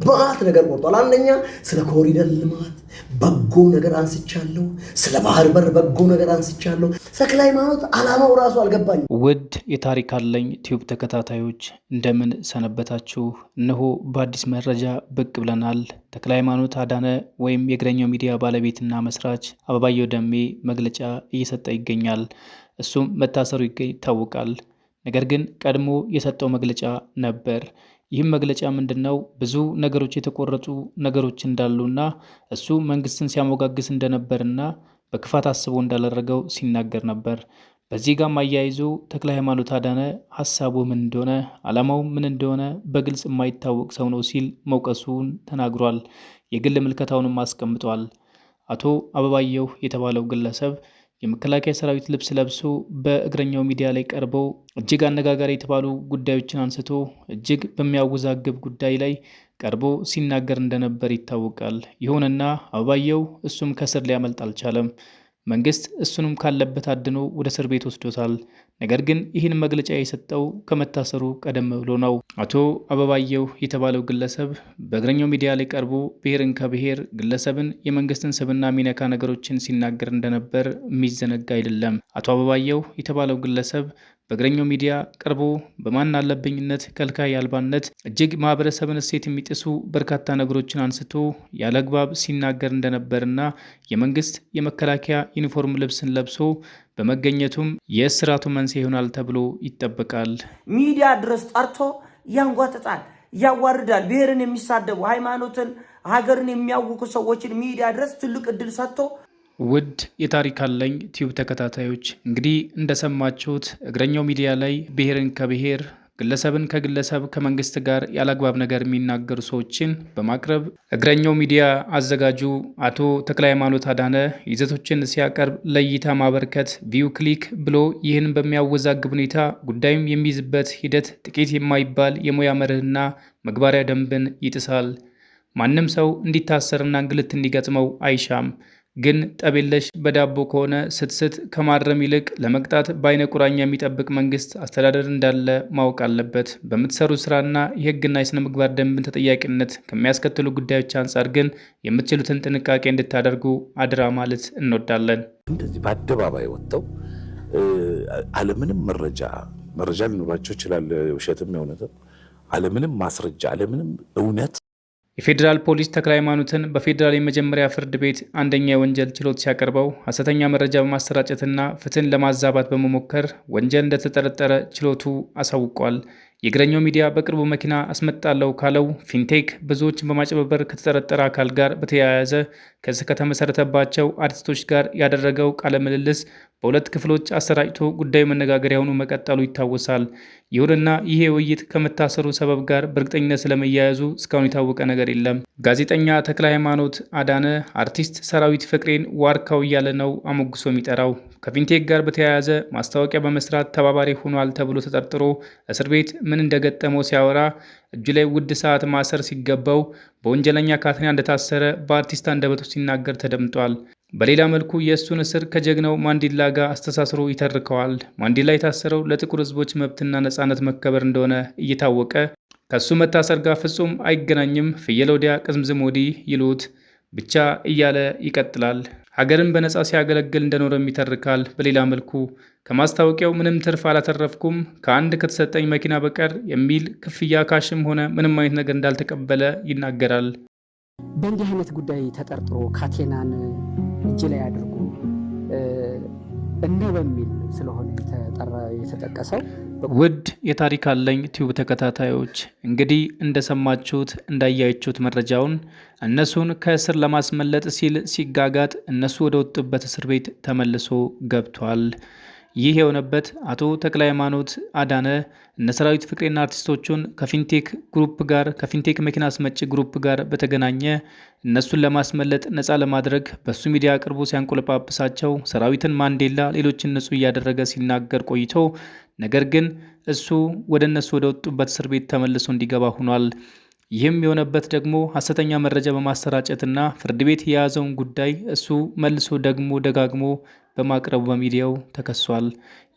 ባት ነገር ቆርጧል። አንደኛ ስለ ኮሪደር ልማት በጎ ነገር አንስቻለሁ፣ ስለ ባህር በር በጎ ነገር አንስቻለሁ። ተክለ ሃይማኖት ዓላማው ራሱ አልገባኝም። ውድ የታሪክ አለኝ ቲዩብ ተከታታዮች እንደምን ሰነበታችሁ? እነሆ በአዲስ መረጃ ብቅ ብለናል። ተክለ ሃይማኖት አዳነ ወይም የእግረኛው ሚዲያ ባለቤትና መስራች አበባየሁ ደሜ መግለጫ እየሰጠ ይገኛል። እሱም መታሰሩ ይታወቃል። ነገር ግን ቀድሞ የሰጠው መግለጫ ነበር። ይህም መግለጫ ምንድነው? ብዙ ነገሮች የተቆረጡ ነገሮች እንዳሉና እሱ መንግስትን ሲያሞጋግስ እንደነበርና በክፋት አስቦ እንዳላረገው ሲናገር ነበር። በዚህ ጋር አያይዞ ተክለ ሃይማኖት አዳነ ሀሳቡ ምን እንደሆነ ዓላማው ምን እንደሆነ በግልጽ የማይታወቅ ሰው ነው ሲል መውቀሱን ተናግሯል። የግል ምልከታውንም አስቀምጧል። አቶ አበባየሁ የተባለው ግለሰብ የመከላከያ ሰራዊት ልብስ ለብሶ በእግረኛው ሚዲያ ላይ ቀርበው እጅግ አነጋጋሪ የተባሉ ጉዳዮችን አንስቶ እጅግ በሚያወዛግብ ጉዳይ ላይ ቀርቦ ሲናገር እንደነበር ይታወቃል። ይሁንና አበባየሁ እሱም ከስር ሊያመልጥ አልቻለም። መንግስት እሱንም ካለበት አድኖ ወደ እስር ቤት ወስዶታል። ነገር ግን ይህን መግለጫ የሰጠው ከመታሰሩ ቀደም ብሎ ነው። አቶ አበባየሁ የተባለው ግለሰብ በእግረኛው ሚዲያ ላይ ቀርቦ ብሔርን ከብሔር ግለሰብን የመንግስትን ስብና ሚነካ ነገሮችን ሲናገር እንደነበር የሚዘነጋ አይደለም። አቶ አበባየሁ የተባለው ግለሰብ በእግረኛው ሚዲያ ቀርቦ በማን አለብኝነት ከልካይ አልባነት እጅግ ማህበረሰብን እሴት የሚጥሱ በርካታ ነገሮችን አንስቶ ያለ አግባብ ሲናገር እንደነበርና የመንግስት የመከላከያ ዩኒፎርም ልብስን ለብሶ በመገኘቱም የእስራቱ መንስኤ ይሆናል ተብሎ ይጠበቃል። ሚዲያ ድረስ ጠርቶ ያንጓጥጣል፣ ያዋርዳል። ብሔርን የሚሳደቡ ሃይማኖትን፣ ሀገርን የሚያውኩ ሰዎችን ሚዲያ ድረስ ትልቅ እድል ሰጥቶ ውድ የታሪክ አለኝ ቲዩብ ተከታታዮች እንግዲህ እንደሰማችሁት እግረኛው ሚዲያ ላይ ብሔርን ከብሔር ግለሰብን ከግለሰብ ከመንግስት ጋር ያላግባብ ነገር የሚናገሩ ሰዎችን በማቅረብ እግረኛው ሚዲያ አዘጋጁ አቶ ተክለ ሃይማኖት አዳነ ይዘቶችን ሲያቀርብ ለእይታ ማበርከት ቪው ክሊክ ብሎ ይህን በሚያወዛግብ ሁኔታ ጉዳዩም የሚይዝበት ሂደት ጥቂት የማይባል የሙያ መርህና መግባሪያ ደንብን ይጥሳል። ማንም ሰው እንዲታሰርና እንግልት እንዲገጥመው አይሻም። ግን ጠቤለሽ በዳቦ ከሆነ ስትስት ከማረም ይልቅ ለመቅጣት በአይነ ቁራኛ የሚጠብቅ መንግስት አስተዳደር እንዳለ ማወቅ አለበት። በምትሰሩ ስራና የህግና የስነ ምግባር ደንብን ተጠያቂነት ከሚያስከትሉ ጉዳዮች አንጻር ግን የምትችሉትን ጥንቃቄ እንድታደርጉ አድራ ማለት እንወዳለን። እንደዚህ በአደባባይ ወጥተው አለምንም መረጃ ሊኖራቸው ይችላል፣ ውሸትም የእውነትም አለምንም ማስረጃ አለምንም እውነት የፌዴራል ፖሊስ ተክለ ሃይማኖትን በፌዴራል የመጀመሪያ ፍርድ ቤት አንደኛ የወንጀል ችሎት ሲያቀርበው ሐሰተኛ መረጃ በማሰራጨትና ፍትህን ለማዛባት በመሞከር ወንጀል እንደተጠረጠረ ችሎቱ አሳውቋል። የእግረኛው ሚዲያ በቅርቡ መኪና አስመጣለው ካለው ፊንቴክ ብዙዎችን በማጭበርበር ከተጠረጠረ አካል ጋር በተያያዘ ክስ ከተመሰረተባቸው አርቲስቶች ጋር ያደረገው ቃለ ምልልስ በሁለት ክፍሎች አሰራጭቶ ጉዳዩ መነጋገሪያ ሆኖ መቀጠሉ ይታወሳል። ይሁንና ይሄ ውይይት ከመታሰሩ ሰበብ ጋር በእርግጠኝነት ስለመያያዙ እስካሁን የታወቀ ነገር የለም። ጋዜጠኛ ተክለ ሃይማኖት አዳነ አርቲስት ሰራዊት ፍቅሬን ዋርካው እያለ ነው አሞግሶ የሚጠራው። ከፊንቴክ ጋር በተያያዘ ማስታወቂያ በመስራት ተባባሪ ሆኗል ተብሎ ተጠርጥሮ እስር ቤት ምን እንደገጠመው ሲያወራ እጁ ላይ ውድ ሰዓት ማሰር ሲገባው በወንጀለኛ ካትሪና እንደታሰረ በአርቲስት አንደበቱ ሲናገር ተደምጧል። በሌላ መልኩ የእሱን እስር ከጀግናው ማንዴላ ጋር አስተሳስሮ ይተርከዋል። ማንዴላ የታሰረው ለጥቁር ሕዝቦች መብትና ነጻነት መከበር እንደሆነ እየታወቀ ከሱ መታሰር ጋር ፍጹም አይገናኝም፣ ፍየል ወዲያ ቅዝምዝም ወዲህ ይሉት ብቻ እያለ ይቀጥላል። ሀገርን በነጻ ሲያገለግል እንደኖረም ይተርካል። በሌላ መልኩ ከማስታወቂያው ምንም ትርፍ አላተረፍኩም ከአንድ ከተሰጠኝ መኪና በቀር የሚል ክፍያ ካሽም ሆነ ምንም አይነት ነገር እንዳልተቀበለ ይናገራል። በእንዲህ አይነት ጉዳይ ተጠርጥሮ ካቴናን እጅ ላይ አድርጎ እነ በሚል ስለሆነ የተጠቀሰው። ውድ የታሪክ አለኝ ቲዩብ ተከታታዮች እንግዲህ እንደሰማችሁት እንዳያችሁት መረጃውን እነሱን ከእስር ለማስመለጥ ሲል ሲጋጋጥ እነሱ ወደ ወጡበት እስር ቤት ተመልሶ ገብቷል። ይህ የሆነበት አቶ ተክለ ሃይማኖት አዳነ እነ ሰራዊት ፍቅሬና አርቲስቶቹን ከፊንቴክ ግሩፕ ጋር ከፊንቴክ መኪና አስመጪ ግሩፕ ጋር በተገናኘ እነሱን ለማስመለጥ ነፃ ለማድረግ በሱ ሚዲያ አቅርቦ ሲያንቆለጳጵሳቸው ሰራዊትን ማንዴላ ሌሎችን ንጹህ እያደረገ ሲናገር ቆይቶ ነገር ግን እሱ ወደ እነሱ ወደ ወጡበት እስር ቤት ተመልሶ እንዲገባ ሆኗል። ይህም የሆነበት ደግሞ ሐሰተኛ መረጃ በማሰራጨትና ፍርድ ቤት የያዘውን ጉዳይ እሱ መልሶ ደግሞ ደጋግሞ በማቅረቡ በሚዲያው ተከሷል።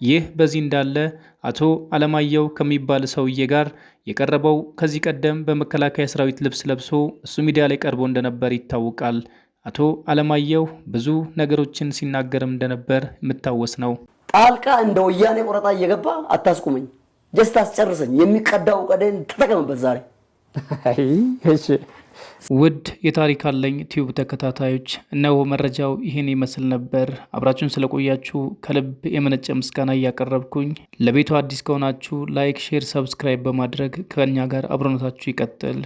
ይህ በዚህ እንዳለ አቶ አለማየሁ ከሚባል ሰውዬ ጋር የቀረበው ከዚህ ቀደም በመከላከያ ሰራዊት ልብስ ለብሶ እሱ ሚዲያ ላይ ቀርቦ እንደነበር ይታወቃል። አቶ አለማየሁ ብዙ ነገሮችን ሲናገርም እንደነበር የምታወስ ነው። ጣልቃ እንደ ወያኔ ቆረጣ እየገባ አታስቁመኝ፣ ጀስት አስጨርሰኝ። የሚቀዳው ቀደን ተጠቀምበት ዛሬ። ውድ የታሪክ አለኝ ቲዩብ ተከታታዮች እነሆ መረጃው ይህን ይመስል ነበር። አብራችሁን ስለቆያችሁ ከልብ የመነጨ ምስጋና እያቀረብኩኝ ለቤቱ አዲስ ከሆናችሁ ላይክ፣ ሼር፣ ሰብስክራይብ በማድረግ ከኛ ጋር አብሮነታችሁ ይቀጥል።